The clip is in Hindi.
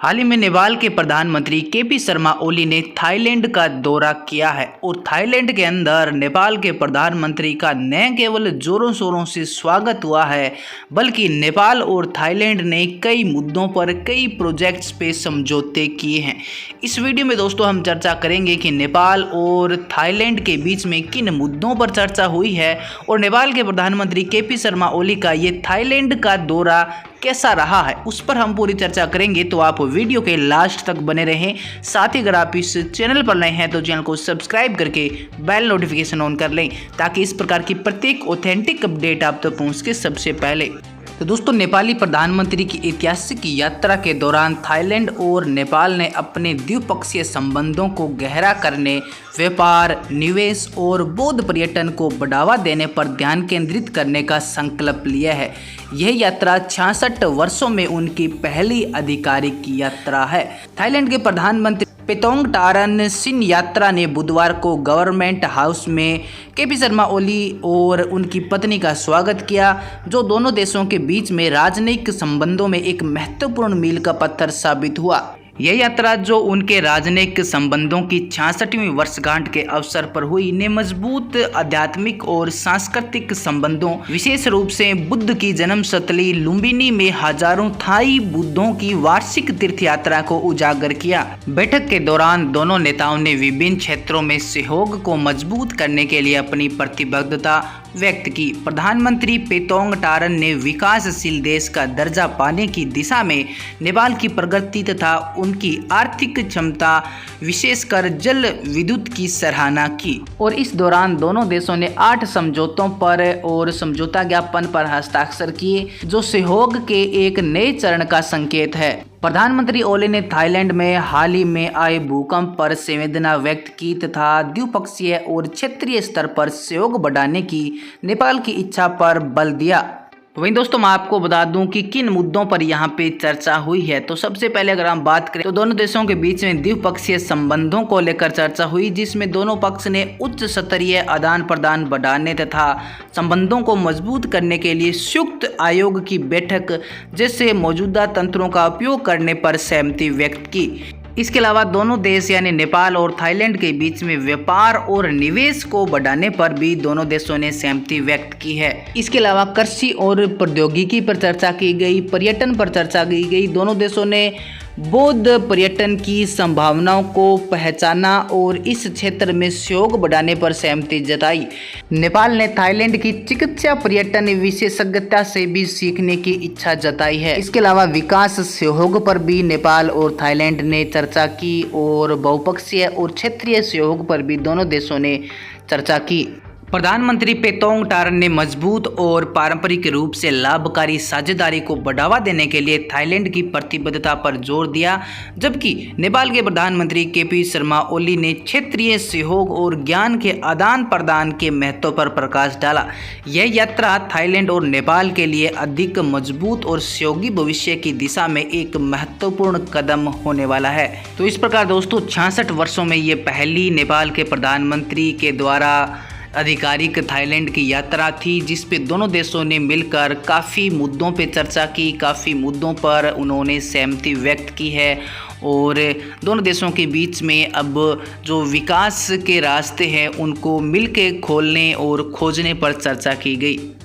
हाल ही में नेपाल के प्रधानमंत्री केपी शर्मा ओली ने थाईलैंड का दौरा किया है और थाईलैंड के अंदर नेपाल के प्रधानमंत्री का न केवल जोरों शोरों से स्वागत हुआ है, बल्कि नेपाल और थाईलैंड ने कई मुद्दों पर कई प्रोजेक्ट्स पे समझौते किए हैं। इस वीडियो में दोस्तों हम चर्चा करेंगे कि नेपाल और थाईलैंड के बीच में किन मुद्दों पर चर्चा हुई है और नेपाल के प्रधानमंत्री केपी शर्मा ओली का ये थाईलैंड का दौरा कैसा रहा है, उस पर हम पूरी चर्चा करेंगे। तो आप वीडियो के लास्ट तक बने रहें। साथ ही अगर आप इस चैनल पर नए हैं तो चैनल को सब्सक्राइब करके बेल नोटिफिकेशन ऑन कर लें, ताकि इस प्रकार की प्रत्येक ऑथेंटिक अपडेट आप तक पहुंच के सबसे पहले। तो दोस्तों, नेपाली प्रधानमंत्री की ऐतिहासिक यात्रा के दौरान थाईलैंड और नेपाल ने अपने द्विपक्षीय संबंधों को गहरा करने, व्यापार, निवेश और बौद्ध पर्यटन को बढ़ावा देने पर ध्यान केंद्रित करने का संकल्प लिया है। यह यात्रा 66 वर्षों में उनकी पहली आधिकारिक यात्रा है। थाईलैंड के प्रधानमंत्री पेतोंगटारन सिन यात्रा ने बुधवार को गवर्नमेंट हाउस में केपी शर्मा ओली और उनकी पत्नी का स्वागत किया, जो दोनों देशों के बीच में राजनयिक संबंधों में एक महत्वपूर्ण मील का पत्थर साबित हुआ। यह यात्रा, जो उनके राजनयिक संबंधों की 66वीं वर्षगांठ के अवसर पर हुई, ने मजबूत आध्यात्मिक और सांस्कृतिक संबंधों, विशेष रूप से बुद्ध की जन्मस्थली लुम्बिनी में हजारों थाई बुद्धों की वार्षिक तीर्थ यात्रा को उजागर किया। बैठक के दौरान दोनों नेताओं ने विभिन्न क्षेत्रों में सहयोग को मजबूत करने के लिए अपनी प्रतिबद्धता व्यक्त की। प्रधानमंत्री पेतोंगटारन ने विकासशील देश का दर्जा पाने की दिशा में नेपाल की प्रगति तथा उनकी आर्थिक क्षमता, विशेषकर जल विद्युत की सराहना की और इस दौरान दोनों देशों ने 8 समझौतों पर और समझौता ज्ञापन पर हस्ताक्षर किए, जो सहयोग के एक नए चरण का संकेत है। प्रधानमंत्री ओली ने थाईलैंड में हाल ही में आए भूकंप पर संवेदना व्यक्त की तथा द्विपक्षीय और क्षेत्रीय स्तर पर सहयोग बढ़ाने की नेपाल की इच्छा पर बल दिया। वहीं दोस्तों, मैं आपको बता दूं कि किन मुद्दों पर यहाँ पे चर्चा हुई है। तो सबसे पहले अगर हम बात करें तो दोनों देशों के बीच में द्विपक्षीय संबंधों को लेकर चर्चा हुई, जिसमें दोनों पक्ष ने उच्च स्तरीय आदान प्रदान बढ़ाने तथा संबंधों को मजबूत करने के लिए संयुक्त आयोग की बैठक जैसे मौजूदा तंत्रों का उपयोग करने पर सहमति व्यक्त की। इसके अलावा दोनों देश यानी नेपाल और थाईलैंड के बीच में व्यापार और निवेश को बढ़ाने पर भी दोनों देशों ने सहमति व्यक्त की है। इसके अलावा कृषि और प्रौद्योगिकी पर चर्चा की गई, पर्यटन पर चर्चा की गई। दोनों देशों ने बौद्ध पर्यटन की संभावनाओं को पहचाना और इस क्षेत्र में सहयोग बढ़ाने पर सहमति जताई। नेपाल ने थाईलैंड की चिकित्सा पर्यटन विशेषज्ञता से भी सीखने की इच्छा जताई है। इसके अलावा विकास सहयोग पर भी नेपाल और थाईलैंड ने चर्चा की और बहुपक्षीय और क्षेत्रीय सहयोग पर भी दोनों देशों ने चर्चा की। प्रधानमंत्री पेतोंगटारन ने मजबूत और पारंपरिक रूप से लाभकारी साझेदारी को बढ़ावा देने के लिए थाईलैंड की प्रतिबद्धता पर जोर दिया, जबकि नेपाल के प्रधानमंत्री केपी शर्मा ओली ने क्षेत्रीय सहयोग और ज्ञान के आदान प्रदान के महत्व पर प्रकाश डाला। यह यात्रा थाईलैंड और नेपाल के लिए अधिक मजबूत और सहयोगी भविष्य की दिशा में एक महत्वपूर्ण कदम होने वाला है। तो इस प्रकार दोस्तों, 66 वर्षों में ये पहली नेपाल के प्रधानमंत्री के द्वारा आधिकारिक थाईलैंड की यात्रा थी, जिस पे दोनों देशों ने मिलकर काफ़ी मुद्दों पे चर्चा की, काफ़ी मुद्दों पर उन्होंने सहमति व्यक्त की है और दोनों देशों के बीच में अब जो विकास के रास्ते हैं उनको मिल के खोलने और खोजने पर चर्चा की गई।